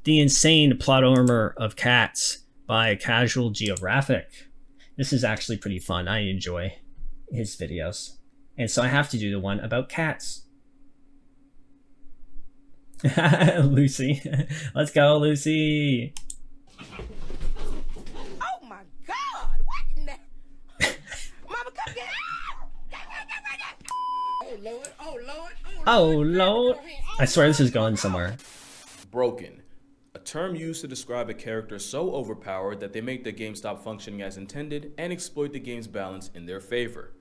The Insane Plot Armor of Cats by Casual Geographic. This is actually pretty fun. I enjoy his videos. And so I have to do the one about cats. Lucy. Let's go, Lucy. Oh my God! What in the... Mama, come get out! Oh Lord! Oh Lord! Oh Lord! I swear this is going somewhere. Broken. A term used to describe a character so overpowered that they make the game stop functioning as intended and exploit the game's balance in their favor.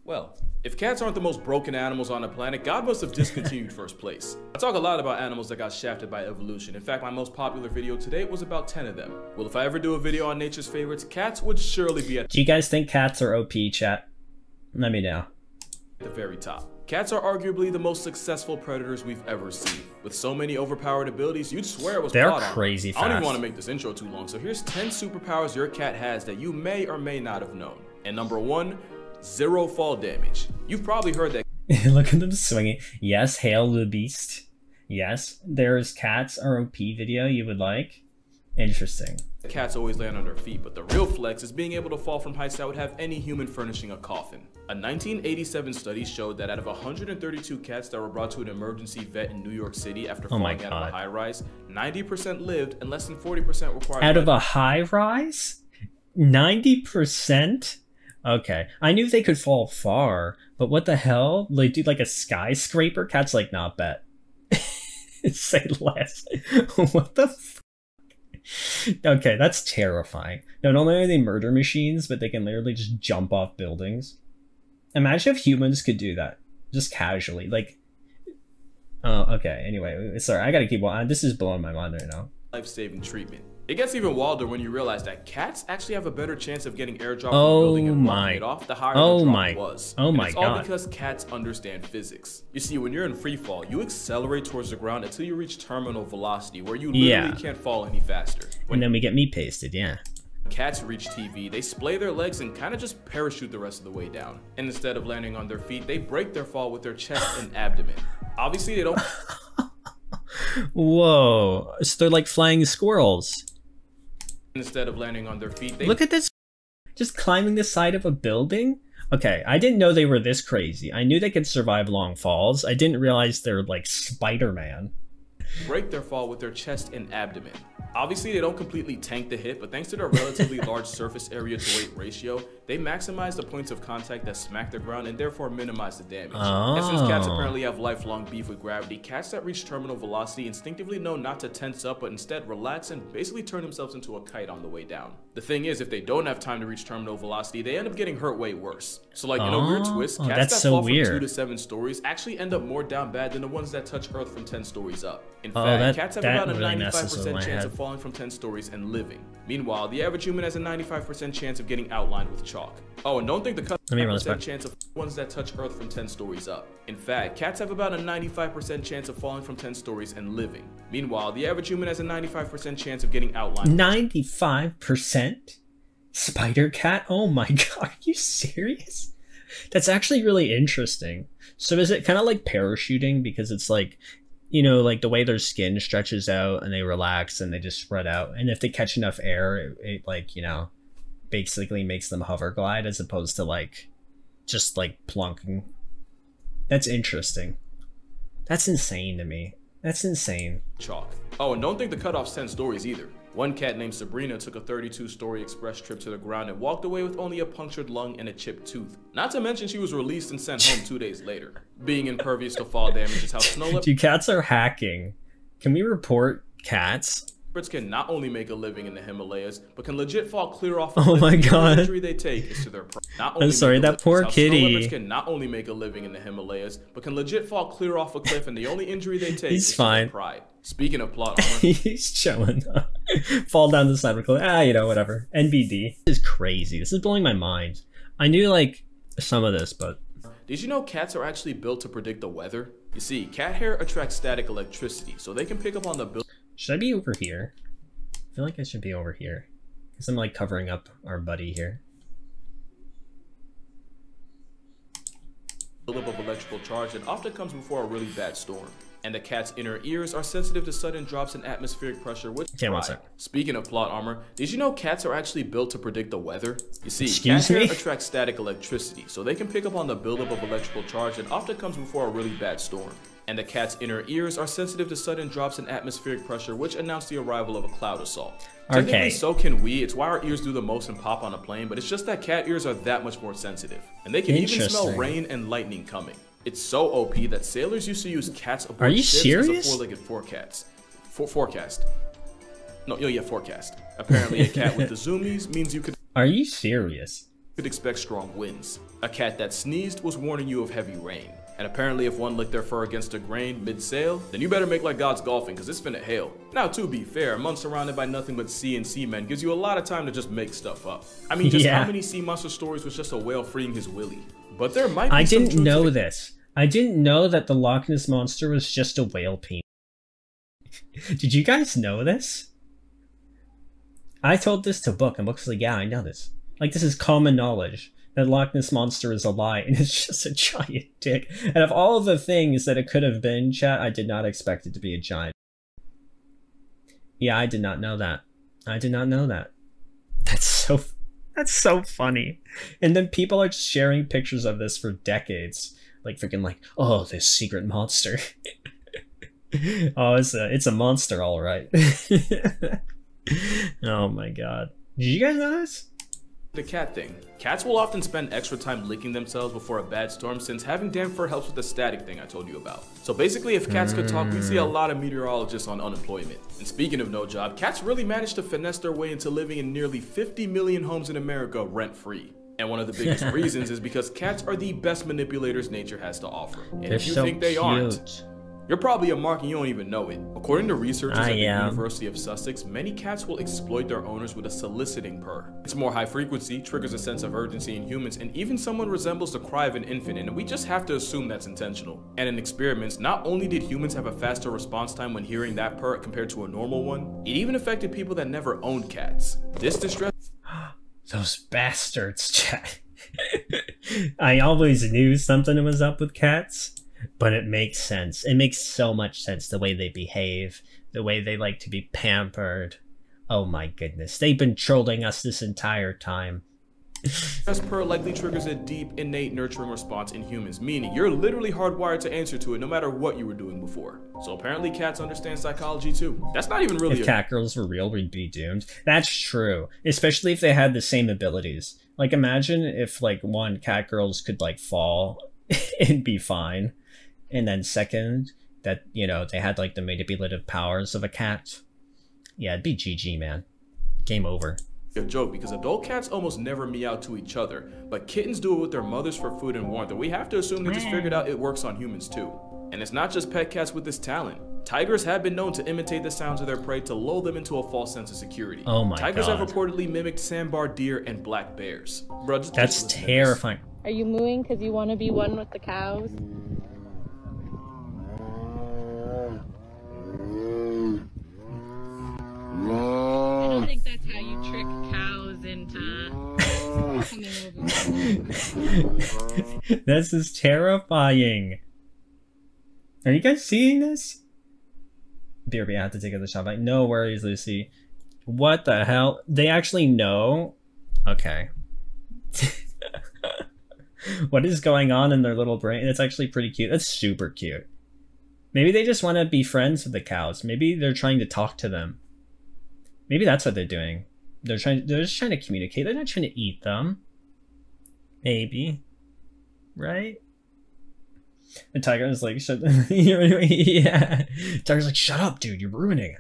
Well, if cats aren't the most broken animals on the planet, God must have discontinued first place. I talk a lot about animals that got shafted by evolution. In fact, my most popular video today was about 10 of them. Well, if I ever do a video on nature's favorites, cats would surely be at Do you guys think cats are OP, chat? Let me know. the very top. Cats are arguably the most successful predators we've ever seen. With so many overpowered abilities, you'd swear it was They're plot armor. crazy fast. I don't even want to make this intro too long, so here's 10 superpowers your cat has that you may or may not have known. And number 1, 0 fall damage. You've probably heard that. Look at them swinging. Yes, Hail the Beast. Yes, there's cats ROP video you would like. Interesting. Cats always land on their feet, but the real flex is being able to fall from heights that would have any human furnishing a coffin. A 1987 study showed that out of 132 cats that were brought to an emergency vet in New York City after falling out of a high rise, 90% lived and less than 40% required. Out of a high rise? 90%? Okay, I knew they could fall far, but what the hell? They do like a skyscraper? Cat's like, not bet. Say less. What the f? Okay, that's terrifying. No, not only are they murder machines, but they can literally just jump off buildings. Imagine if humans could do that. Just casually. Like, oh, okay, anyway, sorry, I gotta keep on. This is blowing my mind right now. Life-saving treatment. It gets even wilder when you realize that cats actually have a better chance of getting airdropped from a building and walking it off the higher the drop was. Oh my God. It's all because cats understand physics. You see, when you're in free fall, you accelerate towards the ground until you reach terminal velocity, where you literally can't fall any faster. And then we get meat pasted, yeah. Cats reach TV, they splay their legs and kind of just parachute the rest of the way down. And instead of landing on their feet, they break their fall with their chest and abdomen. Obviously, they don't... Whoa, so they're like flying squirrels. Instead of landing on their feet, they... Look at this, just climbing the side of a building? Okay, I didn't know they were this crazy. I knew they could survive long falls. I didn't realize they're like Spider-Man. Break their fall with their chest and abdomen. Obviously, they don't completely tank the hit, but thanks to their relatively large surface area to weight ratio, they maximize the points of contact that smack the ground and therefore minimize the damage. And since cats apparently have lifelong beef with gravity, cats that reach terminal velocity instinctively know not to tense up, but instead relax and basically turn themselves into a kite on the way down. The thing is, if they don't have time to reach terminal velocity, they end up getting hurt way worse. So like in a weird twist, cats that fall from 2 to 7 stories actually end up more down bad than the ones that touch Earth from 10 stories up. In fact, cats have about a 95% chance of falling from 10 stories and living. Meanwhile, the average human has a 95% chance of getting outlined with chalk. Oh, and don't think the 1% chance of ones that touch Earth from 10 stories up. In fact, cats have about a 95% chance of falling from 10 stories and living. Meanwhile, the average human has a 95% chance of getting outlined. 95%? Spider cat? Oh my god, are you serious? That's actually really interesting. So is it kind of like parachuting, because it's like, you know, like the way their skin stretches out and they relax and they just spread out. And if they catch enough air, it like, you know, basically makes them hover glide as opposed to like, just like plunking. That's interesting. That's insane to me. That's insane. Chalk. Oh, and don't think the cutoff's 10 stories either. One cat named Sabrina took a 32-story express trip to the ground and walked away with only a punctured lung and a chipped tooth. Not to mention she was released and sent home 2 days later. Being impervious to fall damage is how snow leopards... Dude, cats are hacking. Can we report cats? Leopards can not only make a living in the Himalayas, but can legit fall clear off. Oh my god. The injury they take is to their pride. I'm sorry, that poor kitty. Leopards can not only make a living in the Himalayas, but can legit fall clear off a cliff, and the only injury they take is to their pride. Speaking of plot armor, he's chilling. Fall down the side of a cliff. Ah, you know, whatever. NBD. This is crazy. This is blowing my mind. I knew like some of this, but did you know cats are actually built to predict the weather? You see, cat hair attracts static electricity, so they can pick up on the build. Should I be over here? I feel like I should be over here, because I'm like covering up our buddy here. Buildup of electrical charge that often comes before a really bad storm. And the cat's inner ears are sensitive to sudden drops in atmospheric pressure, which Speaking of plot armor, did you know cats are actually built to predict the weather? You see, cat hair attracts static electricity, so they can pick up on the buildup of electrical charge that often comes before a really bad storm. And the cat's inner ears are sensitive to sudden drops in atmospheric pressure, which announce the arrival of a cloud assault. Technically, so can we. It's why our ears do the most and pop on a plane, but it's just that cat ears are that much more sensitive. And they can even smell rain and lightning coming. It's so OP that sailors used to use cats aboard ships as a four-legged forecast. Forecast. Apparently, a cat with the zoomies means you could. Are you serious? Could expect strong winds. A cat that sneezed was warning you of heavy rain. And apparently, if one licked their fur against a grain mid-sail, then you better make like God's golfing, cause it's finna hail. Now, to be fair, a month surrounded by nothing but sea and seamen gives you a lot of time to just make stuff up. I mean, just how many sea monster stories was just a whale freeing his willy? But there might be I didn't know this. I didn't know that the Loch Ness Monster was just a whale penis. Did you guys know this? I told this to Book, and Book's like, yeah, I know this. Like, this is common knowledge. That Loch Ness Monster is a lie, and it's just a giant dick. And of all of the things that it could have been, chat, I did not expect it to be a giant. Yeah, I did not know that. I did not know that. That's so funny. And then people are just sharing pictures of this for decades. Like freaking like, oh, this secret monster. Oh, it's a monster, all right. Oh my god. Did you guys know this? The cat thing. Cats will often spend extra time licking themselves before a bad storm, since having damp fur helps with the static thing I told you about. So basically, if cats could talk, we see a lot of meteorologists on unemployment. And speaking of no job, cats really managed to finesse their way into living in nearly 50 million homes in America rent-free. And one of the biggest reasons is because cats are the best manipulators nature has to offer. And if you think they aren't, you're probably a mark and you don't even know it. According to researchers at the University of Sussex, many cats will exploit their owners with a soliciting purr. It's more high frequency, triggers a sense of urgency in humans, and even someone resembles the cry of an infant, and we just have to assume that's intentional. And in experiments, not only did humans have a faster response time when hearing that purr compared to a normal one, it even affected people that never owned cats. This distress... Those bastards, chat. I always knew something was up with cats. But it makes sense. It makes so much sense, the way they behave, the way they like to be pampered. Oh my goodness, they've been trolling us this entire time. Purr likely triggers a deep, innate nurturing response in humans, meaning you're literally hardwired to answer to it no matter what you were doing before. So apparently cats understand psychology too. That's not even really If cat girls were real, we'd be doomed. That's true, especially if they had the same abilities. Like, imagine if, like, one, cat girls could, like, fall and be fine. And then second, that, you know, they had like the manipulative powers of a cat. Yeah, it'd be GG, man. Game over. A joke, because adult cats almost never meow to each other, but kittens do it with their mothers for food and warmth, and we have to assume they just figured out it works on humans too. And it's not just pet cats with this talent. Tigers have been known to imitate the sounds of their prey to lull them into a false sense of security. Oh my Tigers god. have reportedly mimicked sandbar deer and black bears. Bro, that's terrifying. Are you mooing because you want to be one with the cows? I don't think that's how you trick cows into coming over. This is terrifying. Are you guys seeing this? BRB, I have to take out the shot. Like, no worries, Lucy. What the hell? They actually know? Okay. What is going on in their little brain? It's actually pretty cute. That's super cute. Maybe they just want to be friends with the cows. Maybe they're trying to talk to them. Maybe that's what they're doing. They're just trying to communicate. They're not trying to eat them. Maybe. Right? The tiger is like, shut yeah. Tiger's like, shut up, dude, you're ruining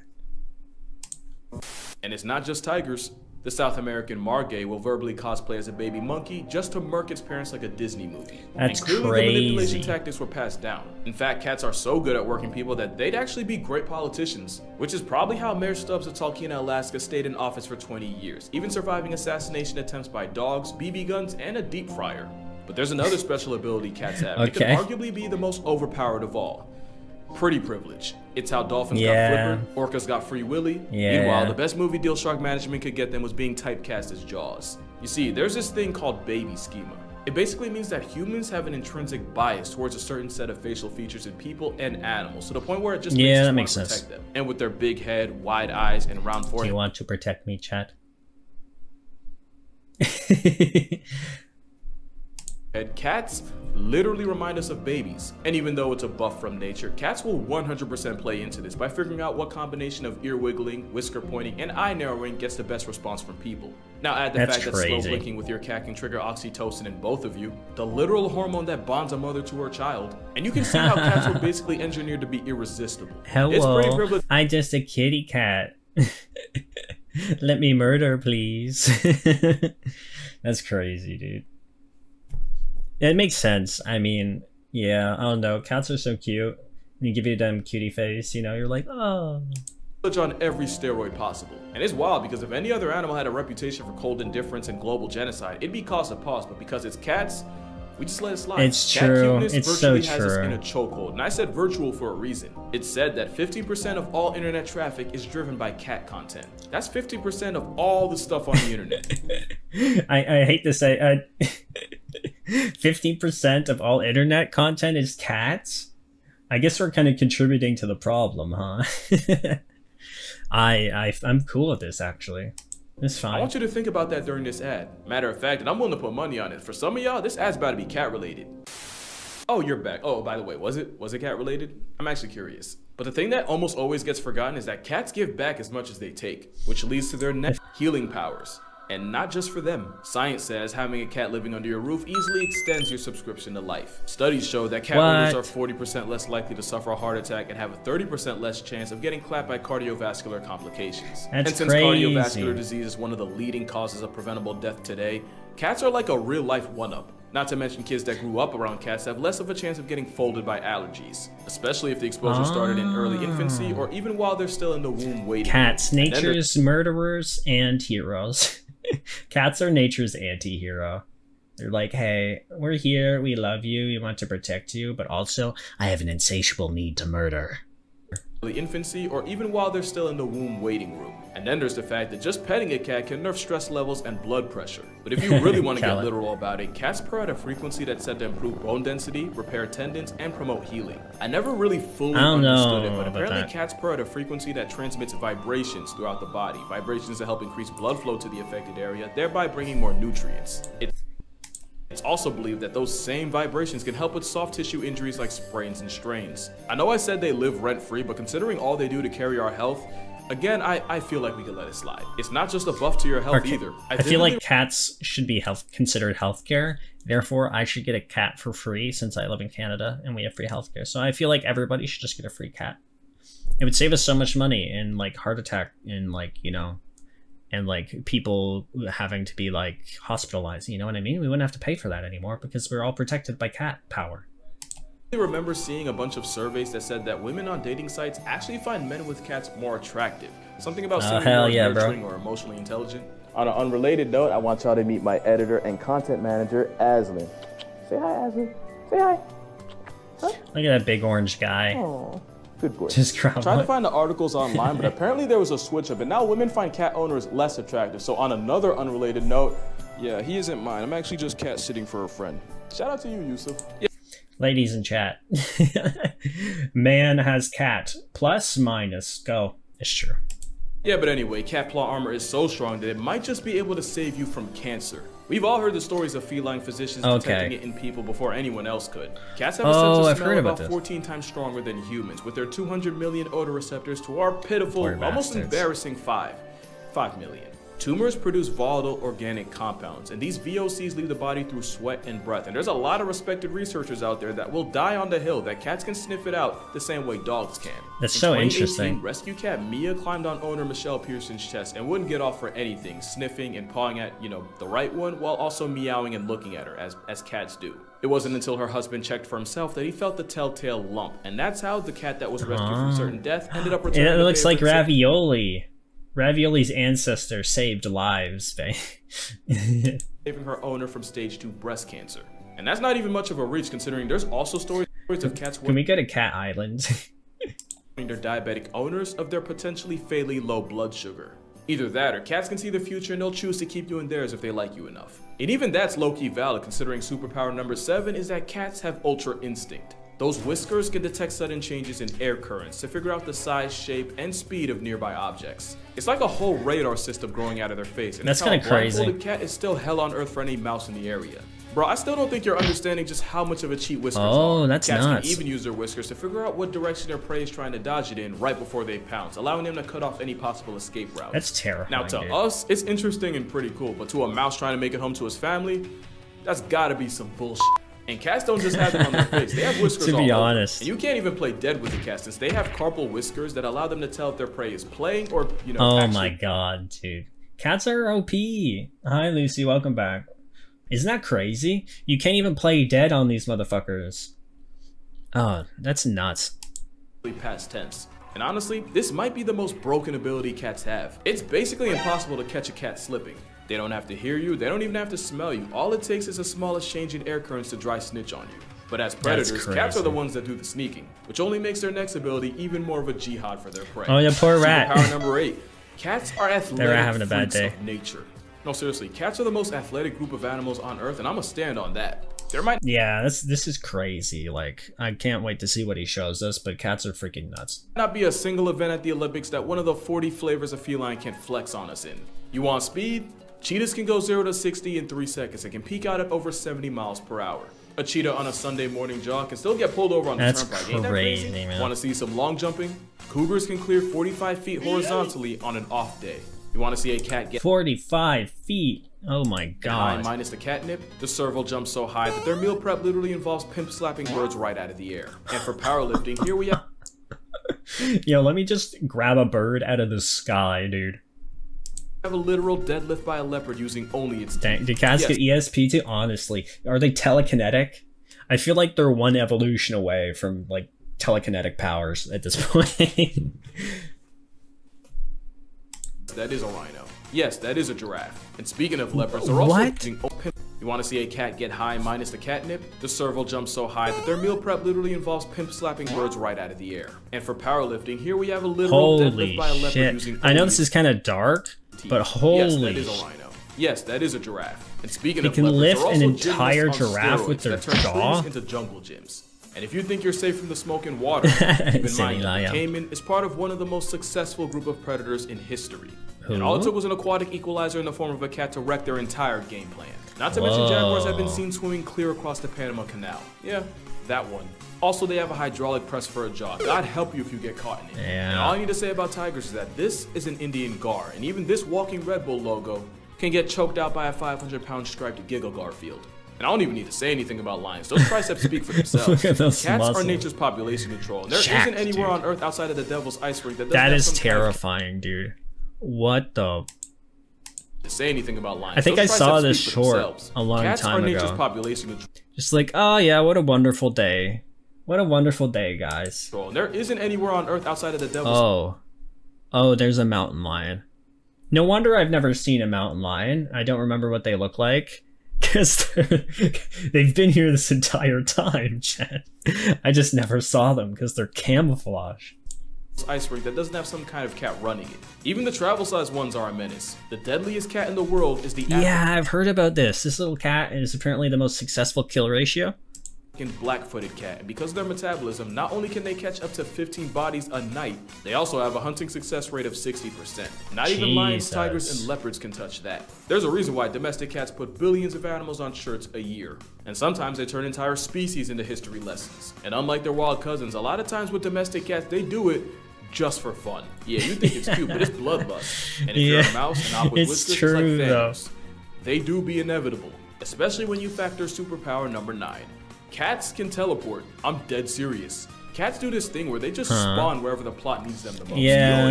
it. And it's not just tigers. The South American margay will verbally cosplay as a baby monkey just to murk its parents like a Disney movie. That's and clearly crazy. The manipulation tactics were passed down. In fact, cats are so good at working people that they'd actually be great politicians, which is probably how Mayor Stubbs of Talkeetna, Alaska stayed in office for 20 years, even surviving assassination attempts by dogs, BB guns, and a deep fryer. But there's another special ability cats have. It could arguably be the most overpowered of all. Pretty privilege. It's how dolphins got Flipper, orcas got Free Willy. Meanwhile, the best movie deal shark management could get them was being typecast as Jaws. You see, there's this thing called baby schema. It basically means that humans have an intrinsic bias towards a certain set of facial features in people and animals, to the point where it just Yeah, that makes makes us sense. want to protect them. And with their big head, wide eyes, and round Do forehead. you want to protect me, chat? Cats literally remind us of babies. And even though it's a buff from nature, cats will 100% play into this by figuring out what combination of ear wiggling, whisker pointing, and eye narrowing gets the best response from people. Now add the That's fact that slow crazy. blinking with your cat can trigger oxytocin in both of you, the literal hormone that bonds a mother to her child, and you can see how cats were basically engineered to be irresistible. It's pretty Hello, privileged. I'm just a kitty cat. Let me murder, please. That's crazy, dude. It makes sense. I mean, yeah, I don't know. Cats are so cute. You give you them cutie face, you know, you're like, oh. On every steroid possible. And it's wild because if any other animal had a reputation for cold indifference and global genocide, it'd be cause of pause, but because it's cats, we just let it slide. It's Cat true. cuteness It's so virtually has us true. in a chokehold, and I said virtual for a reason. It's said that 15% of all internet traffic is driven by cat content. That's 50% of all the stuff on the internet. I hate to say 50% of all internet content is cats? I guess we're kind of contributing to the problem, huh? I'm cool with this, actually. It's fine. I want you to think about that during this ad. Matter of fact, and I'm willing to put money on it. For some of y'all, this ad's about to be cat related. Oh, you're back. Oh, by the way, was it cat related? I'm actually curious. But the thing that almost always gets forgotten is that cats give back as much as they take, which leads to their net healing powers. And not just for them. Science says having a cat living under your roof easily extends your subscription to life. Studies show that cat owners are 40% less likely to suffer a heart attack and have a 30% less chance of getting clapped by cardiovascular complications. That's and since crazy. cardiovascular disease is one of the leading causes of preventable death today, cats are like a real-life one-up. Not to mention kids that grew up around cats have less of a chance of getting folded by allergies, especially if the exposure started in early infancy or even while they're still in the womb waiting. Cats, nature's murderers and heroes. Cats are nature's anti-hero. They're like, hey, we're here, we love you, we want to protect you, but also, I have an insatiable need to murder. Early infancy or even while they're still in the womb waiting room. And then there's the fact that just petting a cat can nerf stress levels and blood pressure. But if you really want to get literal about it, cats purr at a frequency that's said to improve bone density, repair tendons, and promote healing. I never really fully understood it, but apparently cats purr at a frequency that transmits vibrations throughout the body. Vibrations that help increase blood flow to the affected area, thereby bringing more nutrients. It's also believed that those same vibrations can help with soft tissue injuries like sprains and strains. I know I said they live rent-free, but considering all they do to carry our health, again, I feel like we could let it slide. It's not just a buff to your health either. I feel like cats should be considered healthcare. Therefore, I should get a cat for free since I live in Canada and we have free healthcare. So I feel like everybody should just get a free cat. It would save us so much money in like heart attack and like, you know, and like people having to be like hospitalized, you know what I mean? We wouldn't have to pay for that anymore because we're all protected by cat power. I remember seeing a bunch of surveys that said that women on dating sites actually find men with cats more attractive. Something about seeming more nurturing or emotionally intelligent. On an unrelated note, I want y'all to meet my editor and content manager, Aslin. Say hi, Aslin. Say hi. Look at that big orange guy. Aw, good boy. Just Tried to find the articles online, but apparently there was a switch up, and now women find cat owners less attractive. So on another unrelated note, yeah, he isn't mine. I'm actually just cat sitting for a friend. Shout out to you, Yusuf. Yeah. Ladies in chat. Man has cat. Plus, minus. Go. It's true. Yeah, but anyway, cat claw armor is so strong that it might just be able to save you from cancer. We've all heard the stories of feline physicians detecting it in people before anyone else could. Cats have a sense of smell about 14 times stronger than humans, with their 200 million odor receptors to our pitiful, almost embarrassing 5 million. Tumors produce volatile organic compounds, and these VOCs leave the body through sweat and breath. And there's a lot of respected researchers out there that will die on the hill that cats can sniff it out the same way dogs can. That's so interesting. Rescue cat Mia climbed on owner Michelle Pearson's chest and wouldn't get off for anything, sniffing and pawing at, you know, the right one, while also meowing and looking at her, as cats do. It wasn't until her husband checked for himself that he felt the telltale lump, and that's how the cat that was rescued from certain death ended up returning. It looks like Ravioli. Ravioli's ancestor saved lives, babe. Saving her owner from stage 2 breast cancer. And that's not even much of a reach, considering there's also stories of cats. Can we go to Cat Island? Their diabetic owners of their potentially fatally low blood sugar. Either that, or cats can see the future and they'll choose to keep you in theirs if they like you enough. And even that's low-key valid, considering superpower number 7 is that cats have ultra instinct. Those whiskers can detect sudden changes in air currents to figure out the size, shape, and speed of nearby objects. It's like a whole radar system growing out of their face, and that's kind of crazy. A blindfolded cat is still hell on earth for any mouse in the area. Bro, I still don't think you're understanding just how much of a cheat whiskers are. Oh, that's Cats nuts. can even use their whiskers to figure out what direction their prey is trying to dodge it in right before they pounce, allowing them to cut off any possible escape routes. That's terrifying. Now, to us, it's interesting and pretty cool, but to a mouse trying to make it home to his family, that's gotta be some bullshit. And cats don't just have them on their face, they have whiskers to be all honest. over. And you can't even play dead with the cat since they have carpal whiskers that allow them to tell if their prey is playing or, you know, oh my god, dude. Cats are OP. Hi, Lucy, welcome back. Isn't that crazy? You can't even play dead on these motherfuckers. Oh, that's nuts. Past tense. And honestly, this might be the most broken ability cats have. It's basically impossible to catch a cat slipping. They don't have to hear you, they don't even have to smell you. All it takes is a smallest change in air currents to dry snitch on you. But as predators, cats are the ones that do the sneaking, which only makes their next ability even more of a jihad for their prey. Oh yeah, poor rat. Superpower number 8. Cats are athletic having a bad day. Of nature. No, seriously, cats are the most athletic group of animals on Earth, and I'm gonna stand on that. Yeah, this is crazy. Like, I can't wait to see what he shows us, but cats are freaking nuts. Not be a single event at the Olympics that one of the 40 flavors of feline can flex on us in. You want speed? Cheetahs can go 0 to 60 in 3 seconds and can peak out at over 70 miles per hour. A cheetah on a Sunday morning jog can still get pulled over on the turnpike. Ain't that crazy? Man. Want to see some long jumping? Cougars can clear 45 feet horizontally on an off day. You want to see a cat get 45 feet? Oh my god. Minus the catnip, the serval jumps so high that their meal prep literally involves pimp slapping birds right out of the air. And for powerlifting, here we have Yo, let me just grab a bird out of the sky, dude. Have a literal deadlift by a leopard using only its teeth. Dang, do cats get ESP too? Honestly, are they telekinetic? I feel like they're one evolution away from like telekinetic powers at this point. That is a rhino. Yes, that is a giraffe. And speaking of leopards, they're also using you want to see a cat get high minus the catnip? The serval jumps so high that their meal prep literally involves pimp slapping birds right out of the air. And for powerlifting, here we have a literal deadlift by a leopard using I know this is kind of dark, but holy yes, that is a rhino. Yes, that is a giraffe. And speaking of can leopards, lift an entire giraffe with their jaw into jungle gyms. And if you think you're safe from the smoke and water, keep in mind that the caiman is part of one of the most successful group of predators in history. And all it took was an aquatic equalizer in the form of a cat to wreck their entire game plan. Not to mention jaguars have been seen swimming clear across the Panama Canal. Yeah, that one. Also, they have a hydraulic press for a jaw. God help you if you get caught in it. Yeah. And all I need to say about tigers is that this is an Indian gar, and even this walking Red Bull logo can get choked out by a 500-pound striped Giggle Garfield. And I don't even need to say anything about lions. Those triceps speak for themselves. Look at those Cats muscles. are nature's population control. And there isn't anywhere on Earth outside of the Devil's Ice Ring that doesn't That have is some terrifying, dude. What the? to say anything about lions. I think I Those saw triceps this speak for short themselves. a long Cats time are nature's ago. population control. Just like, oh yeah, what a wonderful day. What a wonderful day, guys. And there isn't anywhere on Earth outside of the Devil's Oh, there's a mountain lion. No wonder I've never seen a mountain lion. I don't remember what they look like. Because they've been here this entire time, Chad. I just never saw them because they're camouflage. Ice Ring that doesn't have some kind of cat running it. Even the travel size ones are a menace. The deadliest cat in the world is the Yeah, I've heard about this. This little cat is apparently the most successful kill ratio. black-footed cat, and because of their metabolism, not only can they catch up to 15 bodies a night, they also have a hunting success rate of 60%. Not even lions, tigers, and leopards can touch that. There's a reason why domestic cats put billions of animals on shirts a year, and sometimes they turn entire species into history lessons. And unlike their wild cousins, a lot of times with domestic cats, they do it just for fun. Yeah, you think it's cute, but it's bloodlust. And if you're a mouse and op with whiskers, it's like Thanos. They do be inevitable, especially when you factor superpower number 9. Cats can teleport. I'm dead serious. Cats do this thing where they just spawn wherever the plot needs them the most.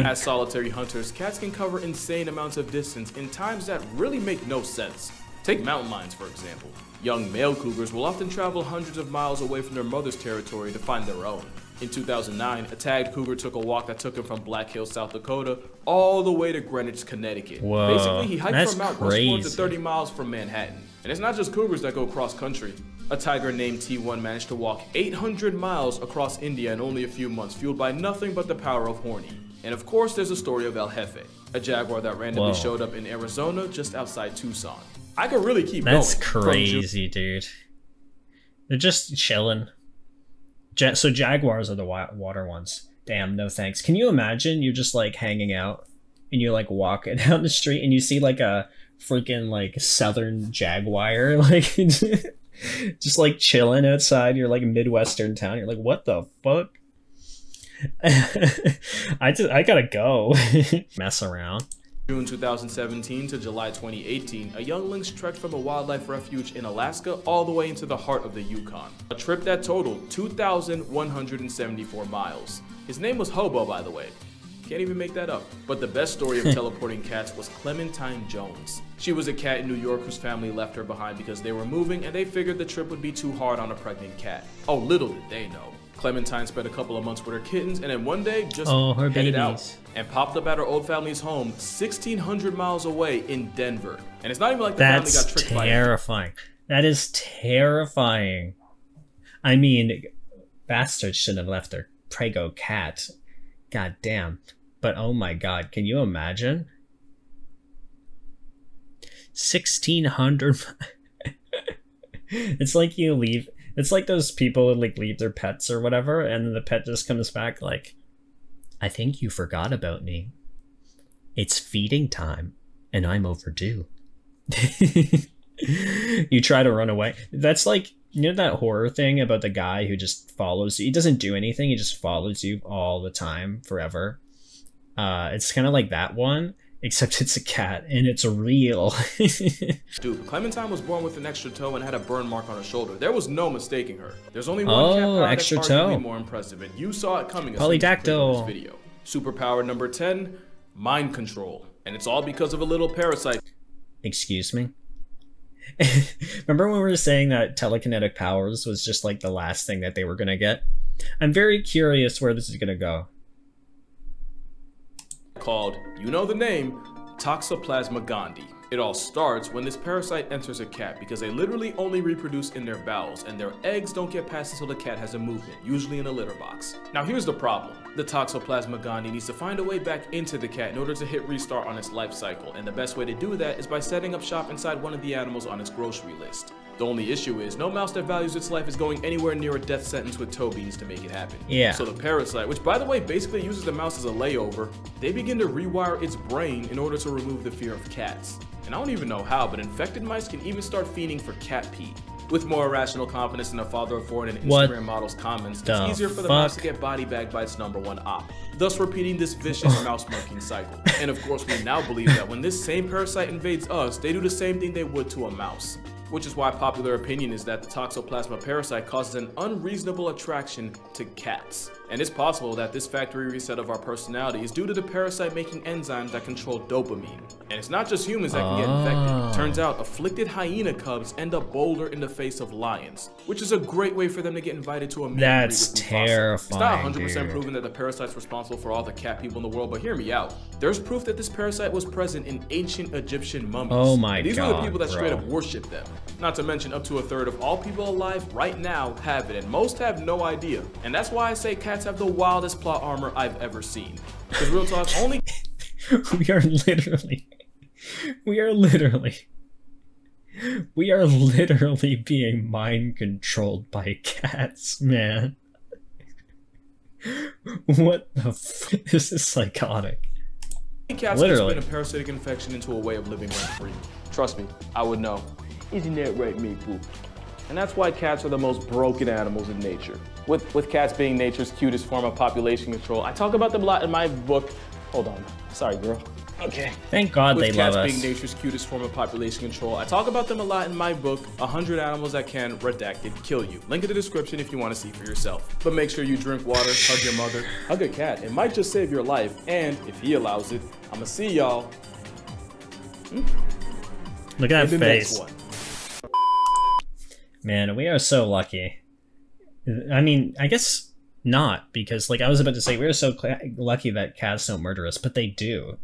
As solitary hunters, cats can cover insane amounts of distance in times that really make no sense. Take mountain lions, for example. Young male cougars will often travel hundreds of miles away from their mother's territory to find their own. In 2009, a tagged cougar took a walk that took him from Black Hills, South Dakota, all the way to Greenwich, Connecticut. Basically, he hiked from Mount Rushmore to 30 miles from Manhattan. And it's not just cougars that go cross-country. A tiger named T1 managed to walk 800 miles across India in only a few months, fueled by nothing but the power of horny. And of course, there's the story of El Jefe, a jaguar that randomly showed up in Arizona just outside Tucson. I could really keep going. That's crazy, dude. They're just chilling. So jaguars are the water ones. Damn, no thanks. Can you imagine you're just like hanging out and you're like walking down the street and you see like a freaking like southern jaguar like just like chilling outside your like Midwestern town. You're like, what the fuck? I gotta go. Mess around. June 2017 to July 2018, a young lynx trekked from a wildlife refuge in Alaska all the way into the heart of the Yukon. A trip that totaled 2,174 miles. His name was Hobo, by the way. Can't even make that up. But the best story of teleporting cats was Clementine Jones. She was a cat in New York whose family left her behind because they were moving and they figured the trip would be too hard on a pregnant cat. Oh, little did they know. Clementine spent a couple of months with her kittens and then one day just headed out and popped up at her old family's home 1,600 miles away in Denver. And it's not even like the family got tricked by it. That's terrifying. That is terrifying. I mean, bastards shouldn't have left their prego cat. God damn. But oh my god, can you imagine? 1,600. It's like you leave. It's like those people who like leave their pets or whatever, and then the pet just comes back like, I think you forgot about me. It's feeding time, and I'm overdue. You try to run away. That's like, you know that horror thing about the guy who just follows you? He doesn't do anything, he just follows you all the time, forever. It's kind of like that one, except it's a cat, and it's real. Dude, Clementine was born with an extra toe and had a burn mark on her shoulder. There was no mistaking her. There's only one cat power extra that's toe. arguably more impressive, and you saw it coming. Polydactyl. In this video. Superpower number 10, mind control. And it's all because of a little parasite. Excuse me? Remember when we were saying that telekinetic powers was just like the last thing that they were gonna get? I'm very curious where this is gonna go. Called, you know the name, Toxoplasma gondii. It all starts when this parasite enters a cat because they literally only reproduce in their bowels and their eggs don't get past until the cat has a movement, usually in a litter box. Now here's the problem. The Toxoplasma gondii needs to find a way back into the cat in order to hit restart on its life cycle, and the best way to do that is by setting up shop inside one of the animals on its grocery list. The only issue is no mouse that values its life is going anywhere near a death sentence with toe beans to make it happen. Yeah. So the parasite, which by the way basically uses the mouse as a layover, they begin to rewire its brain in order to remove the fear of cats. And I don't even know how, but infected mice can even start fiending for cat pee. With more irrational confidence in a father of four and an Instagram model's comments, it's easier for the mouse to get body bagged by its #1 op, thus repeating this vicious mouse marking cycle. And of course, we now believe that when this same parasite invades us, they do the same thing they would to a mouse. Which is why popular opinion is that the Toxoplasma parasite causes an unreasonable attraction to cats. And it's possible that this factory reset of our personality is due to the parasite making enzymes that control dopamine. And it's not just humans that can get infected. Turns out afflicted hyena cubs end up bolder in the face of lions, which is a great way for them to get invited to a meet and greet with Mufasa. Terrifying. It's not 100% proven that the parasite's responsible for all the cat people in the world, but hear me out. There's proof that this parasite was present in ancient Egyptian mummies. Oh my These god, were the people that straight up worship them. Not to mention up to a third of all people alive right now have it, and most have no idea. And that's why I say cats have the wildest plot armor I've ever seen. Because real talk, only we are literally being mind controlled by cats, man. What the f? This is psychotic. cats can spin a parasitic infection into a way of living rent-free. Trust me, I would know. Isn't that right, Maple? And that's why cats are the most broken animals in nature. With cats being nature's cutest form of population control, I talk about them a lot in my book. Hold on, sorry girl. Okay. Thank God they love us. With cats being nature's cutest form of population control, I talk about them a lot in my book, 100 Animals That Can, Redacted, Kill You. Link in the description if you want to see for yourself. But make sure you drink water, hug your mother, hug a cat. It might just save your life, and if he allows it, I'ma see y'all. Look at that face. Man, we are so lucky. I mean, I guess not, because like I was about to say, we're so lucky that cats don't murder us, but they do.